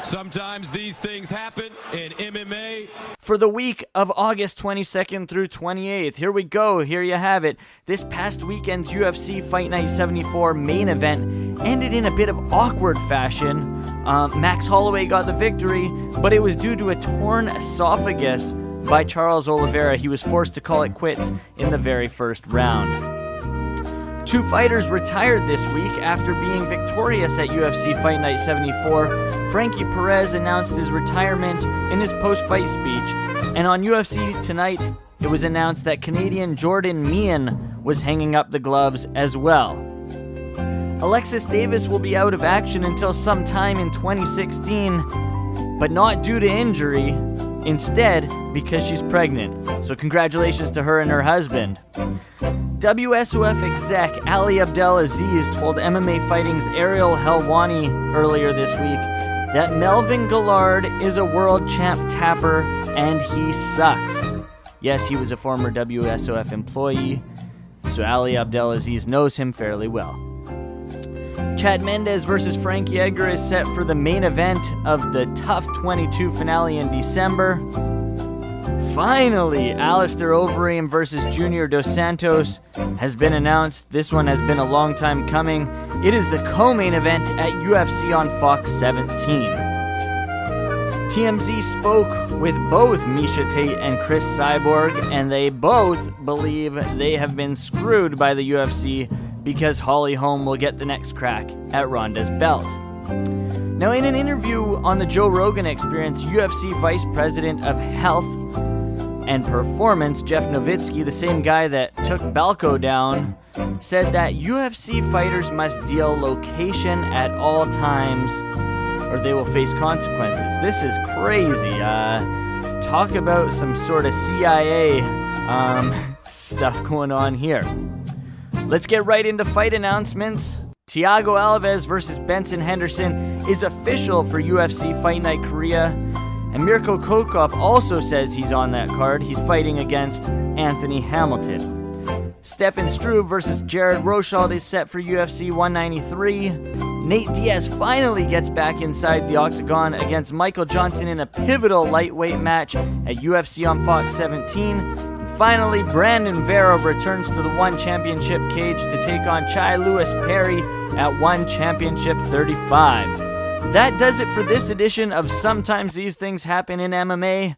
Sometimes these things happen in MMA. For the week of August 22nd through 28th, here we go, here you have it. This past weekend's UFC Fight Night 74 main event ended in a bit of awkward fashion. Max Holloway got the victory, but it was due to a torn esophagus by Charles Oliveira. He was forced to call it quits in the very first round. Two fighters retired this week after being victorious at UFC Fight Night 74. Frankie Perez announced his retirement in his post-fight speech, and on UFC Tonight, it was announced that Canadian Jordan Meehan was hanging up the gloves as well. Alexis Davis will be out of action until sometime in 2016, but not due to injury, instead because she's pregnant. So congratulations to her and her husband. WSOF exec Ali Abdelaziz told MMA Fighting's Ariel Helwani earlier this week that Melvin Gillard is a world champ tapper and he sucks. Yes, he was a former WSOF employee, so Ali Abdelaziz knows him fairly well. Chad Mendes versus Frankie Edgar is set for the main event of the TUF 22 finale in December. Finally, Alistair Overeem versus Junior Dos Santos has been announced. This one has been a long time coming. It is the co-main event at UFC on Fox 17. TMZ spoke with both Miesha Tate and Chris Cyborg, and they both believe they have been screwed by the UFC because Holly Holm will get the next crack at Ronda's belt. Now, in an interview on the Joe Rogan Experience, UFC Vice President of Health and Performance, Jeff Nowitzki, the same guy that took Balco down, said that UFC fighters must deal location at all times or they will face consequences. This is crazy. Talk about some sort of CIA stuff going on here. Let's get right into fight announcements. Thiago Alves versus Benson Henderson is official for UFC Fight Night Korea. And Mirko Kokop also says he's on that card. He's fighting against Anthony Hamilton. Stefan Struve versus Jared Roshold is set for UFC 193. Nate Diaz finally gets back inside the octagon against Michael Johnson in a pivotal lightweight match at UFC on Fox 17. And finally, Brandon Vera returns to the One Championship cage to take on Chai Lewis Perry at One Championship 35. That does it for this edition of Sometimes These Things Happen in MMA.